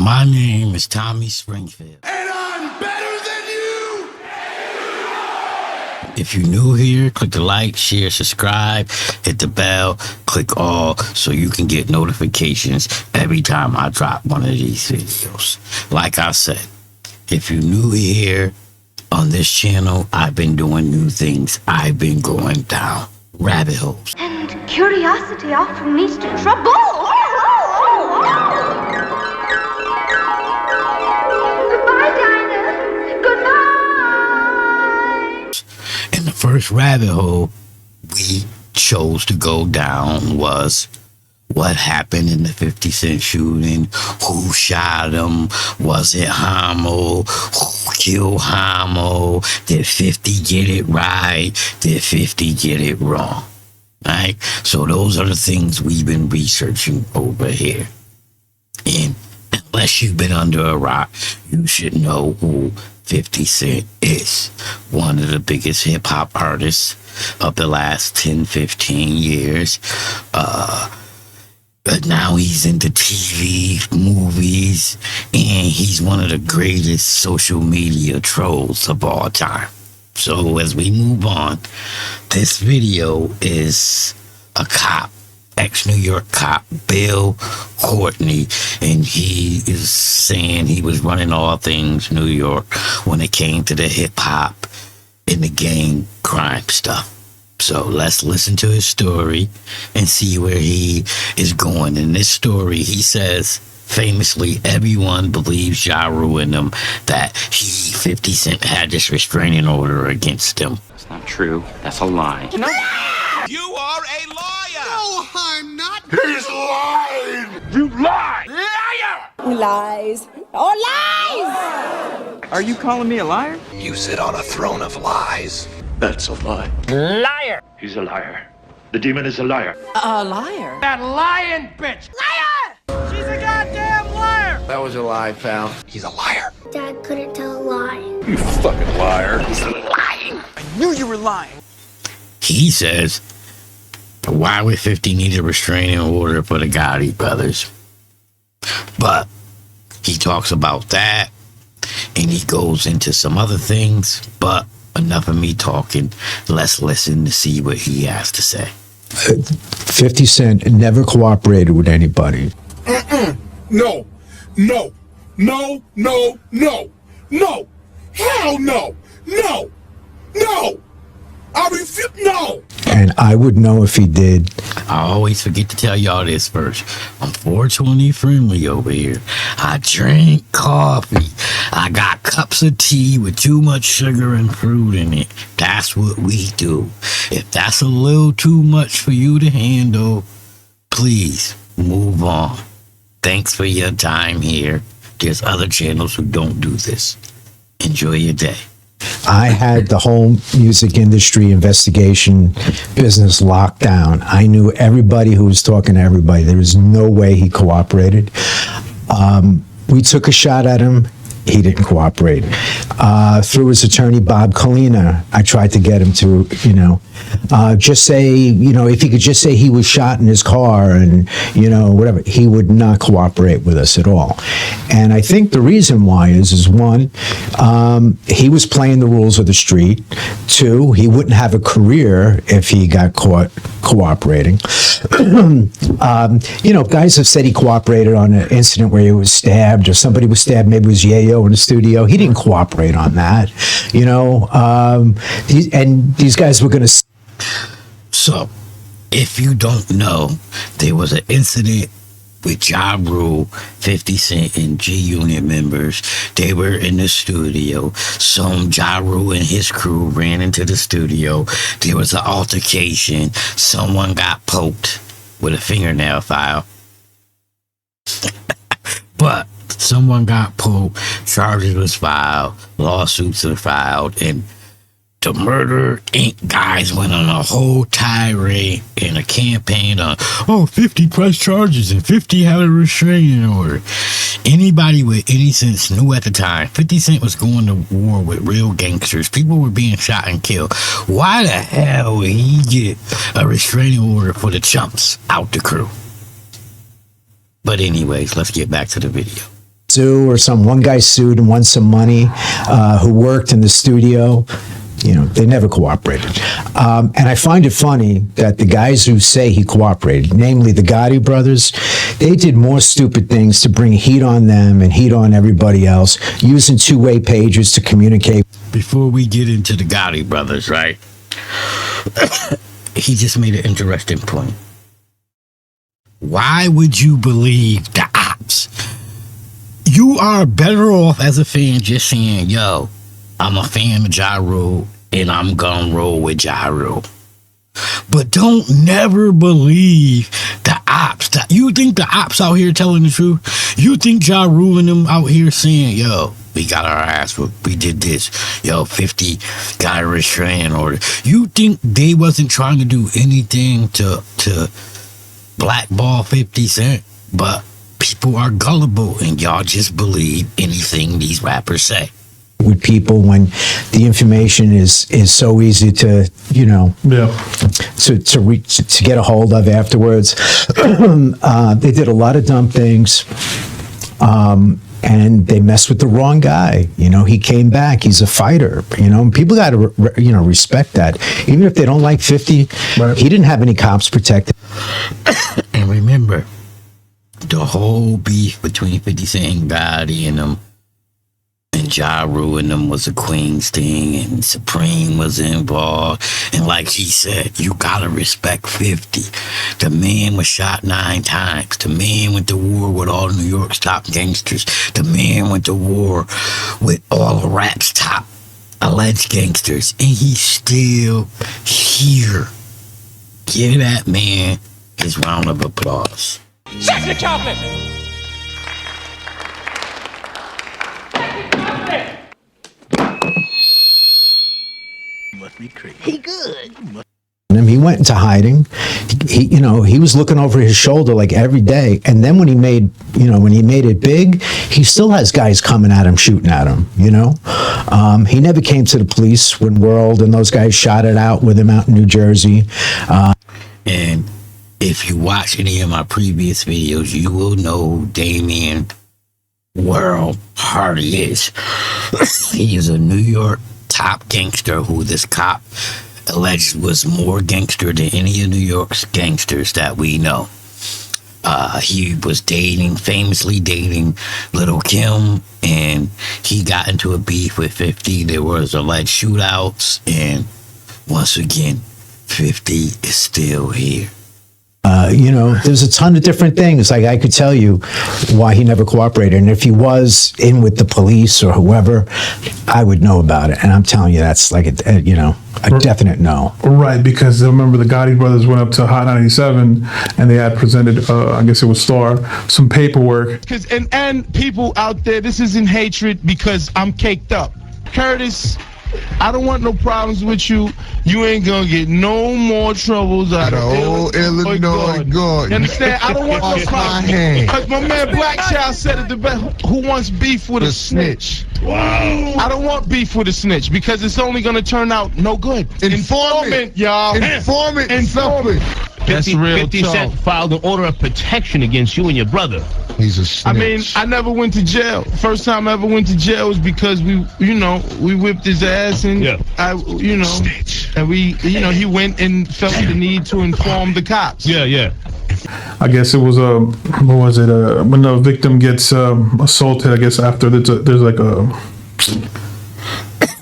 My name is Tommy Springfield. And I'm better than you! If you're new here, click the like, share, subscribe, hit the bell, click all so you can get notifications every time I drop one of these videos. Like I said, if you're new here on this channel, I've been doing new things. I've been going down rabbit holes. And curiosity often leads to trouble. Goodbye, Dinah. Goodbye. And the first rabbit hole we chose to go down was what happened in the 50 Cent shooting. Who shot him? Was it Homo? Who killed Homo? Did 50 get it right? Did 50 get it wrong? Right? So those are the things we've been researching over here. And unless you've been under a rock, you should know who 50 Cent is. One of the biggest hip-hop artists of the last 10, 15 years. But now he's into TV, movies, and he's one of the greatest social media trolls of all time. So as we move on, this video is a cop, ex-New York cop, Bill Courtney, and he is saying he was running all things New York when it came to the hip-hop and the gang crime stuff. So let's listen to his story and see where he is going. In this story, he says, famously, everyone believes Ja Rule in him, that 50 Cent had this restraining order against him. That's not true. That's a lie. No. You are a liar! No, I'm not! He's lying! You lie! Liar! Lies. Oh, lies! Are you calling me a liar? You sit on a throne of lies. That's a lie. Liar! He's a liar. The demon is a liar. A liar. That lying bitch! Liar! She's a goddamn liar! That was a lie, pal. He's a liar. Dad couldn't tell a lie. You fucking liar. He's lying. I knew you were lying. He says, why would 50 need a restraining order for the Gotti brothers? But he talks about that, and he goes into some other things, but enough of me talking. Let's listen to see what he has to say. 50 Cent never cooperated with anybody. No, no, no, no, no, no, hell no, no, no, I refuse, no. And I would know if he did. I always forget to tell y'all this first. I'm 420 friendly over here. I drink coffee. I got cups of tea with too much sugar and fruit in it. That's what we do. If that's a little too much for you to handle, please move on. Thanks for your time here. There's other channels who don't do this. Enjoy your day. I had the whole music industry investigation business locked down. I knew everybody who was talking to everybody. There was no way he cooperated. We took a shot at him. He didn't cooperate. Through his attorney, Bob Kalina, I tried to get him to, just say, if he could just say he was shot in his car and, whatever. He would not cooperate with us at all. And I think the reason why is one, he was playing the rules of the street. Two, he wouldn't have a career if he got caught cooperating. Guys have said he cooperated on an incident where he was stabbed or somebody was stabbed, maybe it was Yayo in the studio. He didn't cooperate on that, and these guys were going to. So, if you don't know, there was an incident with Ja Rule, 50 Cent, and G-Unit members. They were in the studio. Some Ja Rule and his crew ran into the studio. There was an altercation. Someone got poked with a fingernail file. But someone got poked. Charges was filed. Lawsuits were filed. And the Murder Inc. guys went on a whole tirade and a campaign on, 50 pressed charges and 50 had a restraining order. Anybody with any sense knew at the time 50 Cent was going to war with real gangsters. People were being shot and killed. Why the hell would he get a restraining order for the chumps out the crew? But anyways, let's get back to the video. sue or one guy sued and won some money, who worked in the studio. You know, they never cooperated. And I find it funny that the guys who say he cooperated, namely the Gotti brothers, they did more stupid things to bring heat on them and heat on everybody else, using two-way pages to communicate. Before we get into the Gotti brothers, right? He just made an interesting point. Why would you believe the ops? You are better off as a fan just saying, yo, I'm a fan of Ja Rule and I'm gonna roll with Ja Rule. But don't never believe the ops. You think the ops out here telling the truth? You think Ja Rule and them out here saying, yo, we got our ass whooped, we did this, yo, 50 got a restraining order. You think they wasn't trying to do anything to blackball 50 Cent? But people are gullible and y'all just believe anything these rappers say. With people when the information is so easy to, you know, to get a hold of afterwards. They did a lot of dumb things. And they messed with the wrong guy. You know, he came back. He's a fighter. You know, and people got to, respect that. Even if they don't like 50, right. He didn't have any cops protecting. And remember, the whole beef between 50 Cent and Gotti and them, and Ja Rule and them was a Queens thing, and Supreme was involved. And like he said, you gotta respect 50. The man was shot 9 times. The man went to war with all New York's top gangsters. The man went to war with all of rap's top alleged gangsters. And he's still here. Give that man his round of applause. Shut the chocolate! He good. He went into hiding. He was looking over his shoulder like every day. And then when he made it big, he still has guys coming at him, shooting at him. He never came to the police when World and those guys shot it out with him out in New Jersey. And if you watch any of my previous videos, you will know who Damian World Hardy is. He is a New York top gangster who this cop alleged was more gangster than any of New York's gangsters that we know. He was famously dating Little Kim, and he got into a beef with 50. There was alleged shootouts, and once again, 50 is still here. There's a ton of different things. Like, I could tell you why he never cooperated. And if he was in with the police or whoever, I would know about it. And I'm telling you, that's like a definite no. Right, because I remember the Gotti brothers went up to Hot 97 and they had presented, I guess it was Star, some paperwork. And people out there, this isn't hatred because I'm caked up. Curtis, I don't want no problems with you. You ain't gonna get no more troubles out of Illinois. You understand? I don't want no problems. Because my man Black Child said it the best. Who wants beef with a snitch? Wow. I don't want beef with a snitch because it's only gonna turn out no good. Informant, y'all. Informant. 50 Cent filed an order of protection against you and your brother. He's a snitch. I mean, I never went to jail. First time I ever went to jail was because we whipped his ass and snitch. And he went and felt the need to inform the cops. Yeah. I guess it was when the victim gets assaulted. I guess after there's like a.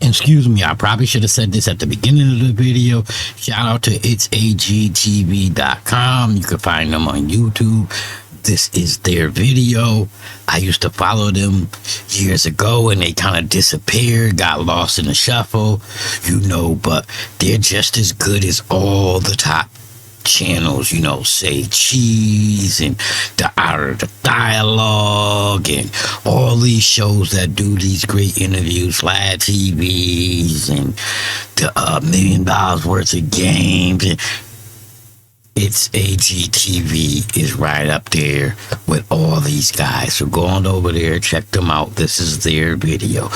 Excuse me, I probably should have said this at the beginning of the video. Shout out to AGTV.com. You can find them on YouTube. This is their video. I used to follow them years ago and they kind of disappeared, got lost in the shuffle, but they're just as good as all the top channels, Say Cheese and the Art of the Dialogue and all these shows that do these great interviews, Flat TVs and the $1 million worth of games. And it's AGTV is right up there with all these guys. So go on over there, check them out. This is their video.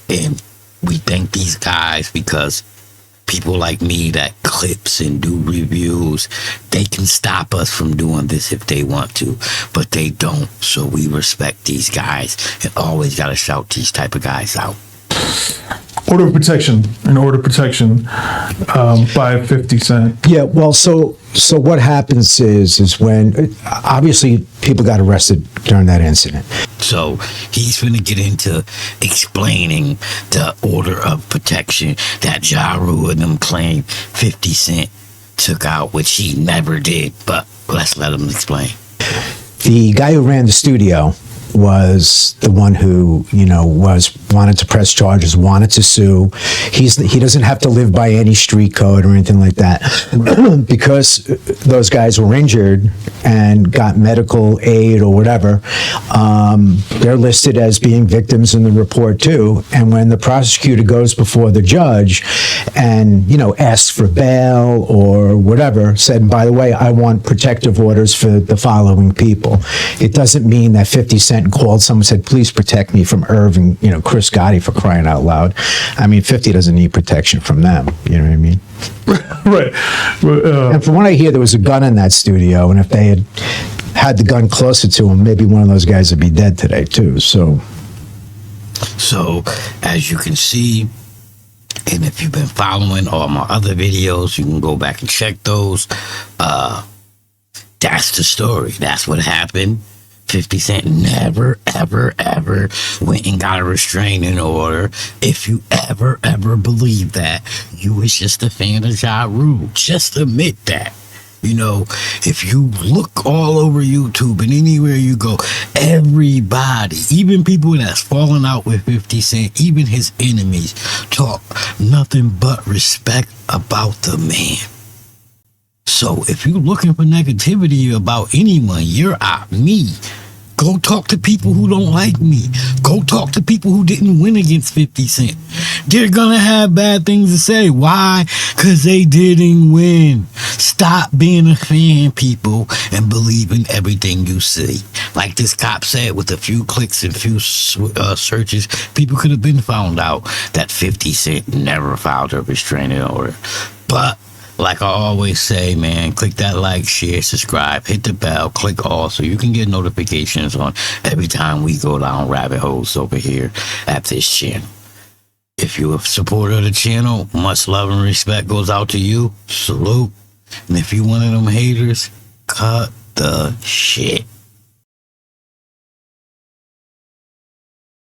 And we thank these guys because people like me that clips and do reviews, they can stop us from doing this if they want to, but they don't. So we respect these guys and always got to shout these type of guys out. Order of protection, by 50 Cent. Yeah, well, so what happens is when obviously people got arrested during that incident. So he's going to get into explaining the order of protection that Ja Rule and them claim 50 Cent took out, which he never did. But let's let him explain. The guy who ran the studio was the one who, wanted to press charges, wanted to sue. He doesn't have to live by any street code or anything like that. Because those guys were injured and got medical aid or whatever, they're listed as being victims in the report too. And when the prosecutor goes before the judge and, asks for bail or whatever, said, by the way, I want protective orders for the following people. It doesn't mean that 50 Cent called someone and said, please protect me from Irv and, Chris Gotti, for crying out loud. I mean, 50 doesn't need protection from them. You know what I mean? Right. And from what I hear, there was a gun in that studio, and if they had the gun closer to him, maybe one of those guys would be dead today too. So as you can see, and if you've been following all my other videos, you can go back and check those. That's the story. That's what happened. 50 Cent never, ever, ever went and got a restraining order. If you ever believe that, you was just a fan of Ja Rule. Just admit that. If you look all over YouTube and anywhere you go, everybody, even people that's fallen out with 50 Cent, even his enemies, talk nothing but respect about the man. So if you're looking for negativity about anyone, you're out. Me. Go talk to people who don't like me. Go talk to people who didn't win against 50 Cent. They're gonna have bad things to say. Why? Because they didn't win. Stop being a fan, people, and believe in everything you see. Like this cop said, with a few clicks and few searches, people could have been found out that 50 Cent never filed a restraining order. But like I always say, man, click that like, share, subscribe, hit the bell, click all so you can get notifications on every time we go down rabbit holes over here at this channel. If you're a supporter of the channel, much love and respect goes out to you. Salute. And if you one of them haters, cut the shit.